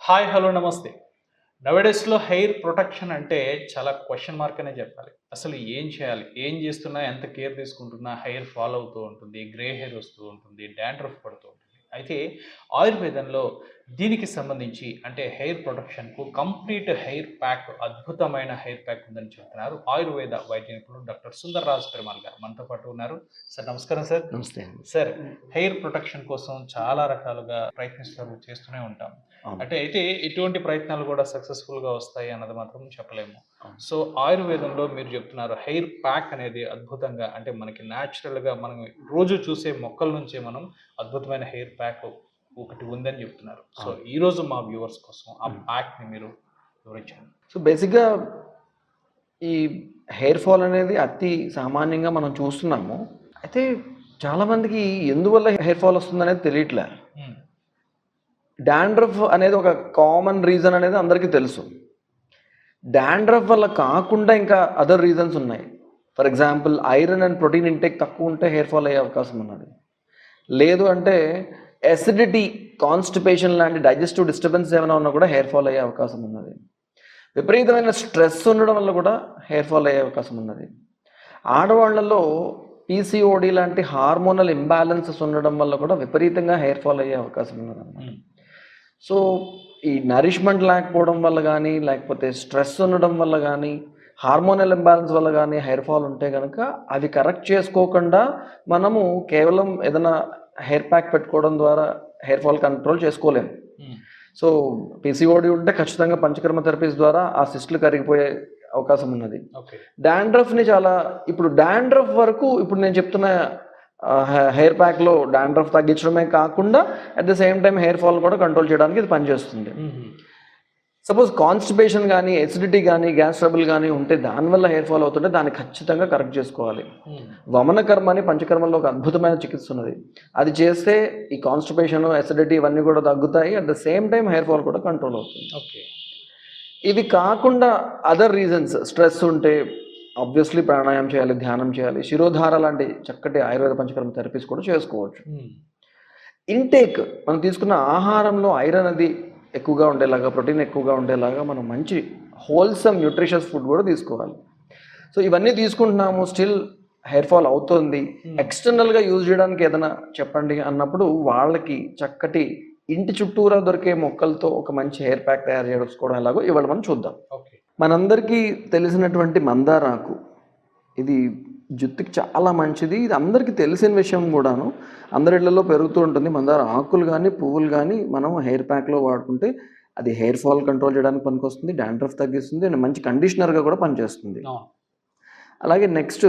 Hi, hello, నమస్తే. నౌడేస్‌లో hair protection అంటే చాలా క్వెషన్ మార్క్ అనే చెప్పాలి. అసలు ఏం చేయాలి? ఏం చేస్తున్నా, ఎంత కేర్ తీసుకుంటున్నా హెయిర్ ఫాల్ అవుతూ ఉంటుంది. గ్రే హెయిర్ వస్తూ ఉంటుంది. డాండ్రఫ్ పడుతూ ఉంటుంది. అయితే ఆయుర్వేదంలో దీనికి సంబంధించి అంటే హెయిర్ ప్రొటెక్షన్‌కు కంప్లీట్ హెయిర్ ప్యాక్, అద్భుతమైన హెయిర్ ప్యాక్ ఉందని చెప్తున్నారు ఆయుర్వేద వైద్య నిపుణులు డాక్టర్ సుందర్‌రాజ్ పెరుమాల్ గారు మనతో పాటు ఉన్నారు. సార్ నమస్కారం సార్. నమస్తే అండి. సార్, హెయిర్ ప్రొటెక్షన్ కోసం చాలా రకాలుగా చేస్తూనే ఉంటాం. అవును. అయితే ఇటువంటి ప్రయత్నాలు కూడా సక్సెస్‌ఫుల్‌గా వస్తాయి అన్నది మాత్రం చెప్పలేము. అవును. సో, ఆయుర్వేదంలో మీరు చెప్తున్నారు హెయిర్ ప్యాక్ అనేది అద్భుతంగా అంటే మనకి న్యాచురల్‌గా మనం రోజు చూసే మొక్కల నుంచే మనం అద్భుతమైన హెయిర్ ప్యాక్ ఒకటి ఉందని చెప్తున్నారు. సో, అవును. ఈరోజు మా వ్యూవర్స్ కోసం ఆ ప్యాక్‌ని మీరు వివరించండి. సో, బేసిక్‌గా ఈ హెయిర్ ఫాల్ అనేది అతి సామాన్యంగా మనం చూస్తున్నాము. అయితే చాలామందికి ఎందువల్ల హెయిర్ ఫాల్ వస్తుందనేది తెలియట్లే. హ్మ్. డాండ్రఫ్ అనేది ఒక కామన్ రీజన్ అనేది అందరికీ తెలుసు. డాండ్రఫ్ వల్ల కాకుండా ఇంకా అదర్ రీజన్స్ ఉన్నాయి. For example iron and protein intake తక్కువ ఉంటే హెయిర్ ఫాల్ అయ్యే అవకాశం ఉన్నది. లేదు అంటే ఎసిడిటీ, కాన్‌స్టిపేషన్ లాంటి డైజెస్టివ్ డిస్టర్బెన్స్ ఏమైనా ఉన్నా కూడా హెయిర్ ఫాల్ అయ్యే అవకాశం ఉన్నది. విపరీతమైన స్ట్రెస్ ఉండడం వల్ల కూడా హెయిర్ ఫాల్ అయ్యే అవకాశం ఉన్నది. ఆడవాళ్లలో పీసీఓడి లాంటి హార్మోనల్ ఇంబ్యాలెన్సెస్ ఉండడం వల్ల కూడా విపరీతంగా హెయిర్ ఫాల్ అయ్యే అవకాశం ఉన్నదన్నమాట. సో ఈ నరిష్మెంట్ లేకపోవడం వల్ల కానీ, లేకపోతే స్ట్రెస్ ఉండడం వల్ల కానీ, హార్మోనల్ ఇంబ్యాలెన్స్ వల్ల కానీ హెయిర్ ఫాల్ ఉంటే కనుక అవి కరెక్ట్ చేసుకోకుండా మనము కేవలం ఏదైనా హెయిర్ ప్యాక్ పెట్టుకోవడం ద్వారా హెయిర్ ఫాల్ కంట్రోల్ చేసుకోలేము. సో పీసీఓడి ఉంటే ఖచ్చితంగా పంచకర్మ థెరపీస్ ద్వారా ఆ సిస్టులు కరిగిపోయే అవకాశం ఉన్నది. డాండ్రఫ్ని ఇప్పుడు డాండ్రఫ్ వరకు ఇప్పుడు నేను చెప్తున్న హెయిర్ ప్యాక్లో డాండ్రఫ్ తగ్గించడమే కాకుండా at the same time hair fall కూడా కంట్రోల్ చేయడానికి ఇది పనిచేస్తుంది. సపోజ్ కాన్స్టిపేషన్ కానీ, ఎసిడిటీ కానీ, గ్యాస్ ట్రబుల్ కానీ ఉంటే దానివల్ల హెయిర్ ఫాల్ అవుతుంటే దాన్ని ఖచ్చితంగా కరెక్ట్ చేసుకోవాలి. వమన కర్మ అని పంచకర్మల్లో ఒక అద్భుతమైన చికిత్స ఉన్నది. అది చేస్తే ఈ కాన్స్టిపేషన్, ఎసిడిటీ ఇవన్నీ కూడా తగ్గుతాయి. At the same time hair fall కూడా కంట్రోల్ అవుతుంది. ఇవి కాకుండా అదర్ రీజన్స్, స్ట్రెస్ ఉంటే ఆబ్వియస్లీ ప్రాణాయామం చేయాలి, ధ్యానం చేయాలి, శిరోధార లాంటి చక్కటి ఆయుర్వేద పంచకర్మ థెరపీస్ కూడా చేసుకోవచ్చు. ఇంటేక్ మనం తీసుకున్న ఆహారంలో ఐరన్ అది ఎక్కువగా ఉండేలాగా, ప్రోటీన్ ఎక్కువగా ఉండేలాగా మనం మంచి హోల్సమ్ న్యూట్రిషియస్ ఫుడ్ కూడా తీసుకోవాలి. సో ఇవన్నీ తీసుకుంటున్నాము, స్టిల్ హెయిర్ ఫాల్ అవుతుంది, ఎక్స్టర్నల్గా యూజ్ చేయడానికి ఏదైనా చెప్పండి అన్నప్పుడు వాళ్ళకి చక్కటి ఇంటి చుట్టూరా దొరికే మొక్కలతో ఒక మంచి హెయిర్ ప్యాక్ తయారు చేసుకోవడం ఎలాగో ఇవాళ మనం చూద్దాం. మనందరికీ తెలిసినటువంటి మందారాకు, ఇది జుట్టుకి చాలా మంచిది. ఇది అందరికీ తెలిసిన విషయం కూడాను. అందరి ఇళ్లలో పెరుగుతూ ఉంటుంది. మందార ఆకులు కానీ, పువ్వులు కానీ మనం హెయిర్ ప్యాక్లో వాడుకుంటే అది హెయిర్ ఫాల్ కంట్రోల్ చేయడానికి పనికొస్తుంది, డాండ్రఫ్ తగ్గిస్తుంది అండ్ మంచి కండిషనర్గా కూడా పనిచేస్తుంది. అలాగే నెక్స్ట్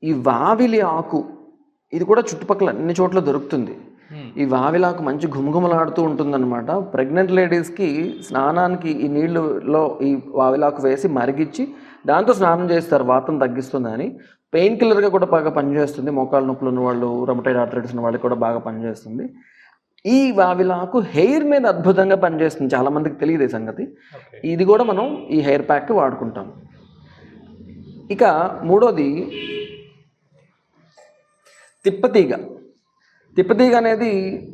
ఈ వావిలి ఆకు, ఇది కూడా చుట్టుపక్కల అన్ని చోట్ల దొరుకుతుంది. ఈ వావిలాకు మంచి ఘుమఘుమలాడుతూ ఉంటుందన్నమాట. ప్రెగ్నెంట్ లేడీస్కి స్నానానికి ఈ నీళ్ళలో ఈ వావిలాకు వేసి మరిగించి దాంతో స్నానం చేస్తారు, వాతం తగ్గిస్తుందని. పెయిన్ కిల్లర్గా కూడా బాగా పనిచేస్తుంది. మోకాళ్ళ నొప్పులు ఉన్న వాళ్ళు, రొమటైడ్ ఆర్థరైటిస్ ఉన్న వాళ్ళకి కూడా బాగా పనిచేస్తుంది. ఈ వావిలాకు హెయిర్ మీద అద్భుతంగా పనిచేస్తుంది. చాలామందికి తెలియదు ఈ సంగతి. ఇది కూడా మనం ఈ హెయిర్ ప్యాక్ వాడుకుంటాం. ఇక మూడోది తిప్పతీగ. తిప్పతీగ అనేది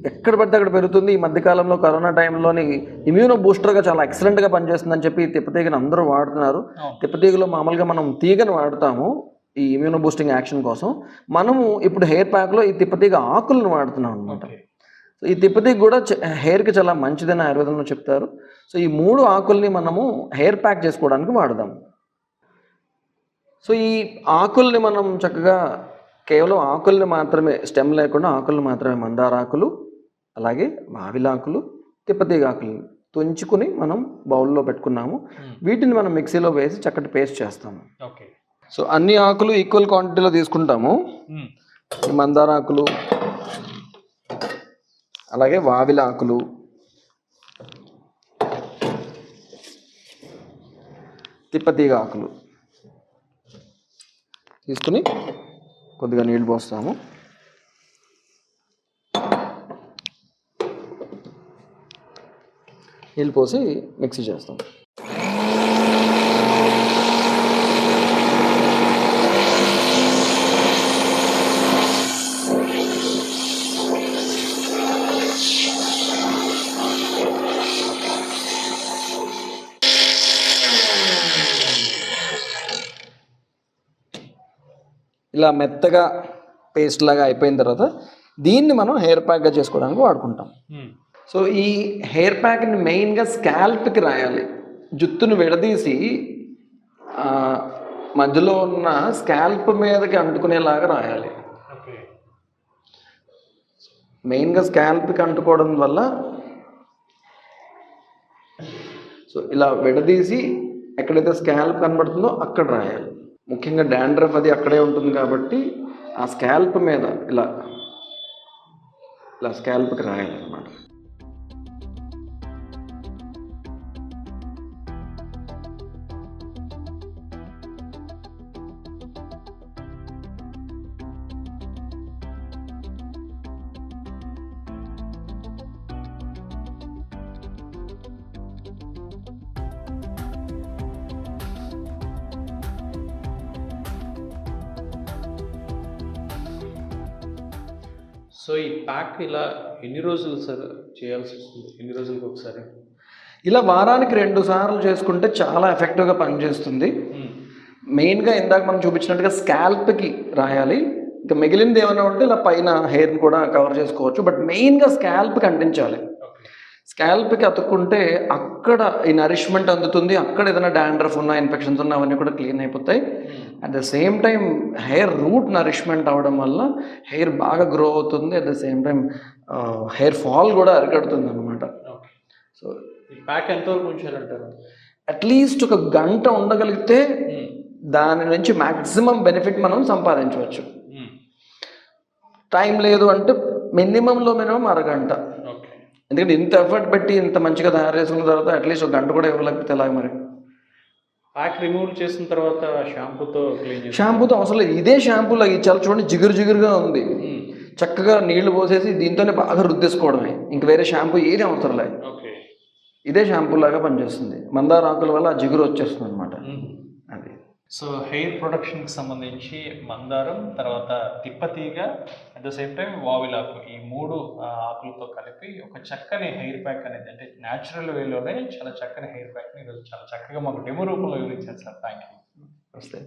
ఎక్కడ పడితే అక్కడ పెరుగుతుంది. ఈ మధ్యకాలంలో కరోనా టైంలోని ఇమ్యూనో బూస్టర్గా చాలా ఎక్సలెంట్గా పనిచేస్తుందని చెప్పి తిప్పతీగను అందరూ వాడుతున్నారు. తిప్పతీగలో మామూలుగా మనం తీగను వాడతాము ఈ ఇమ్యూనో బూస్టింగ్ యాక్షన్ కోసం. మనము ఇప్పుడు హెయిర్ ప్యాక్లో ఈ తిప్పతీగ ఆకులను వాడుతున్నాం అనమాట. సో ఈ తిప్పతీగ కూడా హెయిర్కి చాలా మంచిదని ఆయుర్వేదంలో చెప్తారు. సో ఈ 3 ఆకుల్ని మనము హెయిర్ ప్యాక్ చేసుకోవడానికి వాడదాం. సో ఈ ఆకుల్ని మనం చక్కగా కేవలం ఆకుల్ని మాత్రమే, స్టెమ్ లేకుండా ఆకుల్ని మాత్రమే, మందారాకులు, అలాగే వావిలాకులు, తిప్పతీగ ఆకులు తుంచుకుని మనం బౌల్లో పెట్టుకున్నాము. వీటిని మనం మిక్సీలో వేసి చక్కటి పేస్ట్ చేస్తాము. సో అన్ని ఆకులు ఈక్వల్ క్వాంటిటీలో తీసుకుంటాము. మందారాకులు, అలాగే వావిలాకులు, తిప్పతీగ ఆకులు తీసుకుని కొద్దిగా నీళ్ళు పోస్తాము. నీళ్ళు పోసి మిక్సీ చేస్తాం. ఇలా మెత్తగా పేస్ట్ లాగా అయిపోయిన తర్వాత దీన్ని మనం హెయిర్ ప్యాక్గా చేసుకోవడానికి వాడుకుంటాం. సో ఈ హెయిర్ ప్యాక్ని మెయిన్గా స్కాల్ప్కి రాయాలి. జుట్టును విడదీసి మధ్యలో ఉన్న స్కాల్ప్ మీదకి అంటుకునేలాగా రాయాలి. మెయిన్గా స్కాల్ప్కి అంటుకోవడం వల్ల సో ఇలా విడదీసి ఎక్కడైతే స్కాల్ప్ కనబడుతుందో అక్కడ రాయాలి. ముఖ్యంగా డాండ్రఫ్ అది అక్కడే ఉంటుంది కాబట్టి ఆ స్కాల్ప్ మీద ఇలా ఇలా స్కాల్ప్కి రాయాలన్నమాట. సో ఈ ప్యాక్ ఇలా ఎన్ని రోజులు సార్ చేయాల్సి వస్తుంది? ఎన్ని రోజులకు ఒకసారి? ఇలా వారానికి 2 సార్లు చేసుకుంటే చాలా ఎఫెక్టివ్గా పనిచేస్తుంది. మెయిన్గా ఇందాక మనం చూపించినట్టుగా స్కాల్ప్కి రాయాలి. ఇంకా మిగిలినది ఏమైనా ఉంటే ఇలా పైన హెయిర్ని కూడా కవర్ చేసుకోవచ్చు. బట్ మెయిన్గా స్కాల్ప్కి అంటించాలి. స్కాల్ప్కి అతుక్కుంటే అక్కడ ఈ నరిష్మెంట్ అందుతుంది. అక్కడ ఏదైనా డాండ్రఫ్ ఉన్నా, ఇన్ఫెక్షన్స్ ఉన్నా అవన్నీ కూడా క్లీన్ అయిపోతాయి. At the same time hair route nourishment అవ్వడం వల్ల హెయిర్ బాగా గ్రో అవుతుంది. At the same time hair fall కూడా అరికడుతుంది అనమాట. సో ఈ ప్యాక్ ఎంతవరకు ఉంచాలంటారు? అట్లీస్ట్ 1 గంట ఉండగలిగితే దాని నుంచి మ్యాక్సిమం బెనిఫిట్ మనం సంపాదించవచ్చు. టైం లేదు అంటే మినిమంలో అరగంట. ఎందుకంటే ఇంత ఎఫర్ట్ పెట్టి ఇంత మంచిగా తయారు చేసుకున్న తర్వాత అట్లీస్ట్ 1 గంట కూడా ఇవ్వలేకపోతే ఎలాగ మరి? ప్యాక్ రిమూవ్ చేసిన తర్వాత షాంపూతో షాంపూతో అవసరం లేదు. ఇదే షాంపూలో చాలా చూడండి జిగురుగా ఉంది. చక్కగా నీళ్లు పోసేసి దీంతోనే బాగా రుద్దేసుకోవడమే. ఇంక వేరే షాంపూ ఏది అవసరం లేదు. ఇదే షాంపూ లాగా పనిచేస్తుంది. మందార ఆకుల వల్ల ఆ జిగురు వచ్చేస్తుంది అనమాట. అది. సో హెయిర్ ప్రొడక్షన్కి సంబంధించి మందారం, తర్వాత తిప్పతీగ, అట్ ద సేమ్ టైం వావిలాకు, ఈ 3 ఆకులతో కలిపి ఒక చక్కని హెయిర్ ప్యాక్ అనేది, అంటే న్యాచురల్ వేలోనే చాలా చక్కని హెయిర్ ప్యాక్ని ఈరోజు చాలా చక్కగా మాకు డెమో రూపంలో వివరించారు సార్. Thank you. వస్తే